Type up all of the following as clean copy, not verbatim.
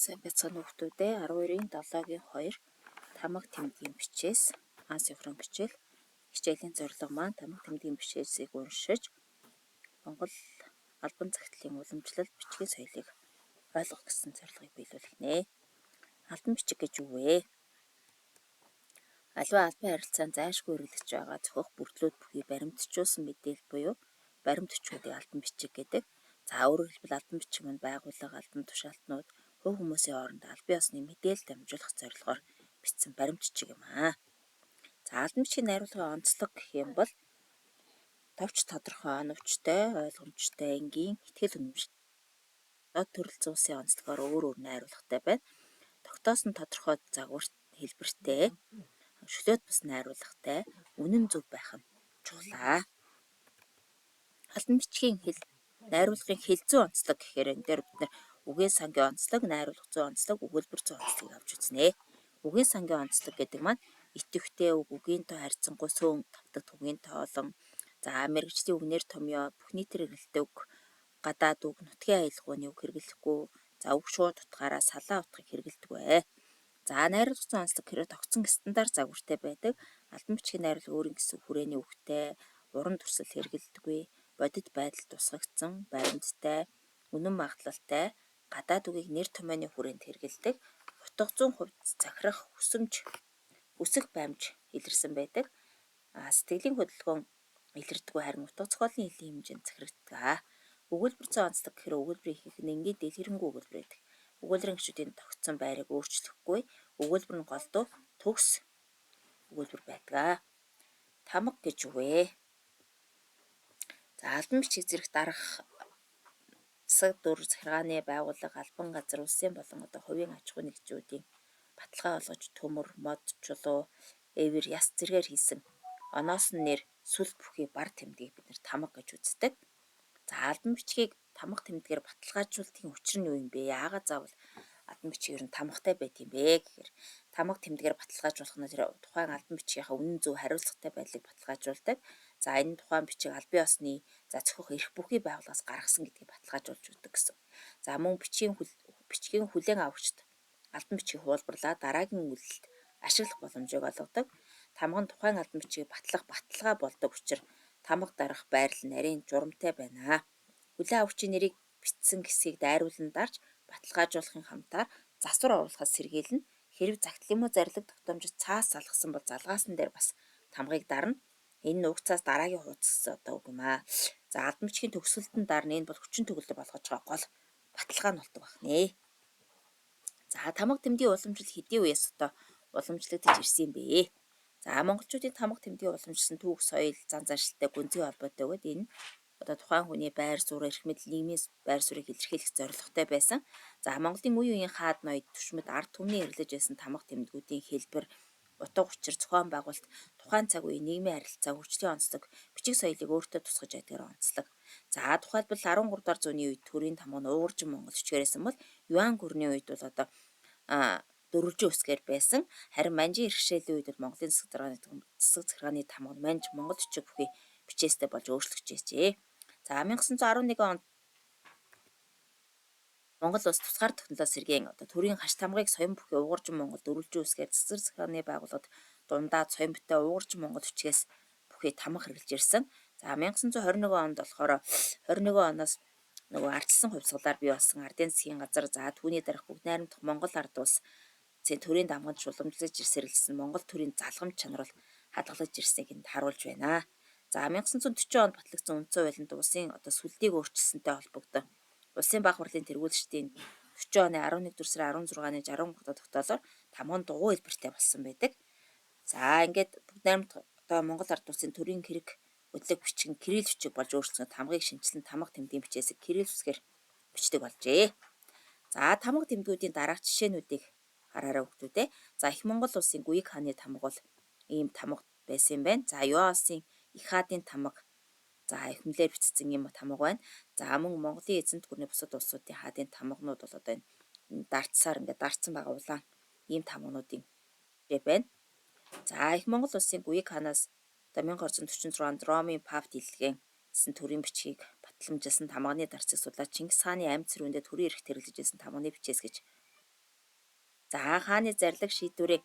Сайн байцгаана хүүхдүүдээ 12-ын 7-гийн 2 тамга тэмдгийн бичээс асинхрон хичээл. Хичээлийн зорилго маань тамга тэмдгийн бичээсийг уншиж Монгол албан цагтлын уламжлалт бичгийн соёлыг ойлгох гэсэн зорилгыг биелүүлэх нэ. Албан бичиг гэж юу вэ? Аливаа албан харилцаанд зайлшгүй хэрэглэж байгаа зохих бүрдлүүд бүхий баримтжуулсан мэдээлэл буюу баримт өчгүүдийг албан бичиг гэдэг. За өөрөөр хэлбэл албан бичиг маань байгууллага, албан тушаалтнууд, хувь хүмүүсийн хооронд албан ёсны мэдээлэл дамжуулах зорилгоор бичсэн баримт бичиг юм аа. За албан бичгийн найруулгын онцлог гэх юм бол товч тодорхой оновчтой, ойлгомжтой, энгийн, итгэл үнэмшил төрөл зүйлсийн онцлогоор өөр өөр найруулгатай байна. Тогтоосон тодорхой загварт хэлбэртэй, шөлөөт бус найруулгатай, үнэн зөв байх нь чухлаа. Албан бичгийн найруулгын хэл зүйн онцлог гэхээр энэ дээр бид нар үгийн сангийн онцлог, найруулга зүйн онцлог, өгүүлбэр зүйн онцлогийг авч үзнэ. Үгийн сангийн онцлог гэдэг маань итэвхтэй үг, үгийн тоо харьцангуй сөөн тавтагт үгийн тоолон, за мэргэжлийн үгнэр томьёо, бүх нийтээр хэрэглэдэг үг, гадаад үг, нутгийн аялгауны үг хэрэглэхгүй, за үг шууд утгаараа салаа утгыг хэрэглэдэг бай. За найруулга зүйн онцлог гэхээр тогтсон стандарт загвартай байдаг. Албан бичгийн найруулга өөрийн гэсэн хүрээний үгтэй, уран дүрсэл хэрэглэдэггүй, бодит байдалд тусгагдсан, баримттай, үнэн магадлалтай, гадаад үгийг нэр томьёоны хүрээнд хэрэглэдэг, утга 100% захирах хүсэх баймж илэрсэн байдаг. Сэтгэлийн хөдөлгөөн илэрдэггүй харин утга зохиолын элийн хэмжээнд захирагддаг. Өгүүлбэр зүйн онцлог гэхээр өгүүлбэрийн ихэнх нь энгийн дэлгэрэнгүй өгүүлбэр байдаг. Өгүүлбэрийн гишүүдийн тогтсон байрыг өөрчлөхгүй, өгүүлбэр нь голдуу төгс өгүүлбэр байдаг. Тамга гэж юу вэ? За албан бичиг зэрэг дарах засаг дүр захиргааны байгууллага, албан газар, улсын болон хувийн аж ахуй нэгжүүдийн баталгаа олгож төмөр, мод, чулуу, эвэр, яс зэргээр хийсэн оноосон нэр, сүл бүхий бар тэмдгийг бид нэр тамга гэж үздэг. За албан бичгийг тамга тэмдгээр баталгаажуулалтын учир нь юу юм бэ? Яагаад заавал албан бичиг ер нь тамгатай байт юм бэ гэхээр тамга тэмдгээр баталгаажуулах нь тэр тухайн албан бичгийнхаа үнэн зөв хариуцлагатай байдлыг баталгаажуулдаг. За энэ тухайн бичиг албан ёсны зохих эрх бүхий байгууллагаас гаргасан гэдгийг баталгаажуулж өгдөг гэсэн. За мөн бичгийн хүлээн авагчид албан бичгийг хуулбарлаа дараагийн үйлдэлд ашиглах боломжийг олгодог. Тамга нь тухайн албан бичгийг батлах баталгаа болдог учраас тамга дарах байрлал нарийн журамтай байна. Хүлээн авагчийн нэрийг бичсэн хэсгийг дайруулан дарж баталгаажуулахын хамтаар засвар оруулахаас сэргийлнэ. Хэрэв загтлын зарлиг тогтоомжид цаас залгасан бол залгаасан дээр бас тамгыг дарна. Энэ нь уг цаас дараагийн хуудас гэсэн одоо үг юм аа. За албан бичгийн төгсгөлтөнд дарна. Энэ бол хүчин төгөлдөр болгож байгаа гол баталгаа нь болдог байна. За тамга тэмдгийн уламжлал хэдийн үеэс одоо уламжлагдаж ирсэн юм бэ? За монголчуудын тамга тэмдгийн уламжилсан түүх, соёл, зан заншилтай гүнзгий холбоотой бөгөөд энэ одоо тухайн хүний байр суурь, эрх мэдэл, нийгмийн байр суурийг илэрхийлэх зорилготой байсан. За Монголын үе үеийн хаад ноёд түвшмэд ард түмний хэрэглэж байсан тамга тэмдгүүдийн хэлбэр, утга учир, зохион байгуулалт, тухайн цаг үеийн нийгмийн харилцаа, хүчлийн онцлог, бичиг соёлыг өөртөө тусгаж ядгаар онцлог. За тухайлбал 13 дугаар зууны үед төрийн тамга нь ууржин Монгол хүчгээрсэн бол Юан гүрний үед бол одоо дөрвөлжин үсгээр байсан. Харин манжин иргэшээлийн үед бол Монголын засаг захиргааны тамга нь манж Монгол хүчиг бүхий бичээстэй болж өөрчлөгдөж байжээ. За 1911 онд Монгол улс тусгаар тогтнолоо сэргээн төрийн хаш тамгыг соён бүхий ууржин Монгол дөрвөлжин үсгээр засаг захиргааны байгууллагад дундаад соён бүтэй ууржин Монгол хүчгээс бүхий тамга хэрэглэж ирсэн. За 1921 онд болохоор 21 оноос нөгөө ардчилсан хувьсгалаар бий болсон ардын засгийн газар за түүний дараах бүгд найрамдах Монгол ард улс төрийн дамганд уламжлаж сэргэлсэн Монгол төрийн залгамж чанар бол хадгалж ирснийг энд харуулж байна. За 1940 онд батлагдсан үндсэн хуулинд улсын сүлдийг өөрчилсөнтэй холбогдсон улсын баг хурлын тэргүүлэгчдийн 40 оны 11 дугаар сарын 16-ны 63 дахь тогтоолоор тамга нь дугуй хэлбэртэй болсон байдаг. За ингээд бүгд найрамдах Монгол ард улсын төрийн хэрэг хөдлөг бичиг нь кирилл бичиг болж өөрчлөсөн тамгыг шинжилэн тамга тэмдгийн бичээсээ кирилл үсгээр бичдэг болжээ. За тамга тэмдгүүдийн дараах жишээнүүдийг хараарай хүүхдүүдээ. За их Монгол улсын Гүйг хааны тамга бол ийм тамга байсан юм байна. За Юа улсын их хаадын тамга за эхмлэр бичсэн юм тамга байна. За мөн Монголын эзэнт гүрний бусад улсуудын хаадын тамганууд бол одоо энэ дарцсаар ингээд дарцсан байгаа улаан ийм тамгануудын байна. За их Монгол улсын Гүйг хаанаас 1246 онд Ромын пап дэлгэсэн төрийн бичгийг батламжилсан тамганы дарцыг судлаад Чингис хааны амьд цэрүүндээ төрийн эрхт хэрэглэж байсан тамганы бичээс гэж За хааны зарлиг шийдвэрийг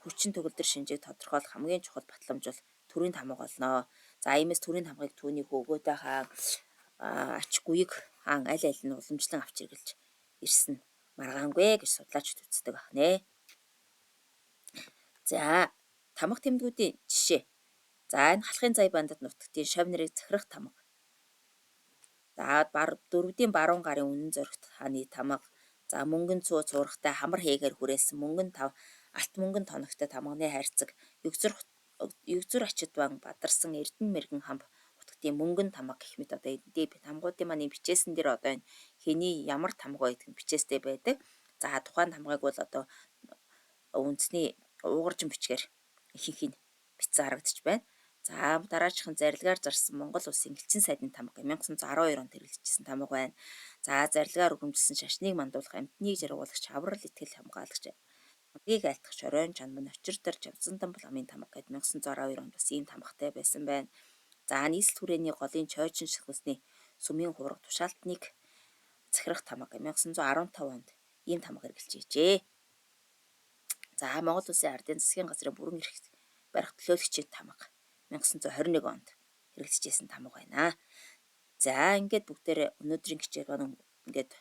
хүчин төгөлдөр шинжийг тодорхойлох хамгийн чухал батламж бол төрийн тамга болно. За иймээс төрийн тамгыг түүнийг өгөөдөө хаан ач гуйг хаан аль аль нь уламжлан авч хэрглэж ирсэн маргаангүй гэж судлаачид үздэг байна. За тамга тэмдгүүдийн жишээ. За энэ халахын зай бандад нутагтын шав нарыг захирах тамга. За дөрвдийн баруун гарын үнэн зоригт хааны тамга. За мөнгөн цуу цуурхтай хамар хийгээр хүрээсэн мөнгөн тав алт мөнгөн тоногтой тамганы хайрцаг егзүр ачид бан бадарсан эрдэн мэргэн хамб утгтын мөнгөн тамга гэх мэт одоо эдний тамгуудын маань бичээсэн дээр одоо энэ хэний ямар тамга байдаг нь бичээстэй байдаг. За тухайн тамгыг бол одоо үндэсний уугаржин бичгээр ихэнх нь бичсэн харагдаж байна. За дараачихын зарилгаар зарсан Монгол улсын элчин сайдын тамга 1912 онд хэрэглэжсэн тамга байна. За зарилгаар өргөмжилсөн шашныг мандуулах амьтныг жаргуулагч аврал итгэл хамгаалагч хамгийн айлтгах шоройн чанман очир тарж явсан тамбал амын тамга гэд 1912 онд бас ийм тамгатай байсан байна. За нийслэл хүрээний голын чойчин шахусны сүмийн хуурга тушаалтныг захирах тамга 1915 онд ийм тамга хэрэгжилжээ. За Монгол улсын ардын засгийн газрын бүрэн эрх барих төлөөлөгчийн тамга 1921 онд хэрэгжилжсэн тамга байна. За ингээд бүгдээрээ өнөөдрийн хичээл маань ингээд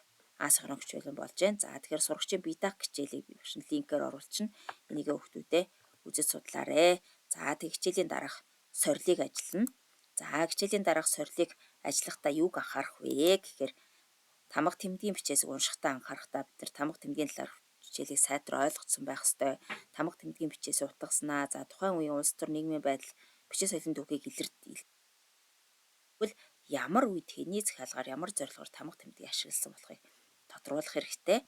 аасахрын хичээл болж байна. За тэгэхээр сурагчийн бие даах хичээлийг би бишин линкээр оруулчихна. Энийг хүүхдүүдээ үзэж судлаарай. За тэг хичээлийн дараах сорилыг ажиллана. За хичээлийн дараах сорилыг ажиллахдаа юуг анхаарах вэ гэхээр тамга тэмдгийн бичээс уншихтаа анхаарахтаа бид нар тамга тэмдгийн талаар хичээлийг сайтар ойлгоцсон байх ёстой. Тамга тэмдгийн бичээс утгаснаа. За тухайн үеийн улс төр нийгмийн байдал бичээ соёлын түүхийг илэрхийлвэл ямар үед хэний захиалгаар ямар зорилгоор тамга тэмдгийг ашигласан болохыг тодруулах хэрэгтэй.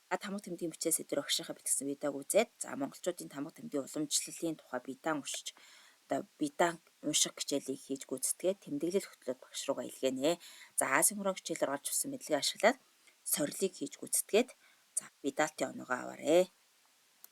Тамга тэмдгийн бичээс өдөр агшихаа битгсэн видеог үзээд за монголчуудын тамга тэмдгийн уламжлалын тухай биедаан уншиж одоо биедаан унших хичээлийг хийж гүйцэтгээд тэмдэглэл хөтлөөд багш руугаа илгээнэ. За асинхрон хичээлээр олж авсан мэдлэгээ ашиглаад сорилыг хийж гүйцэтгээд за биедаалтын оноогоо аваарэ.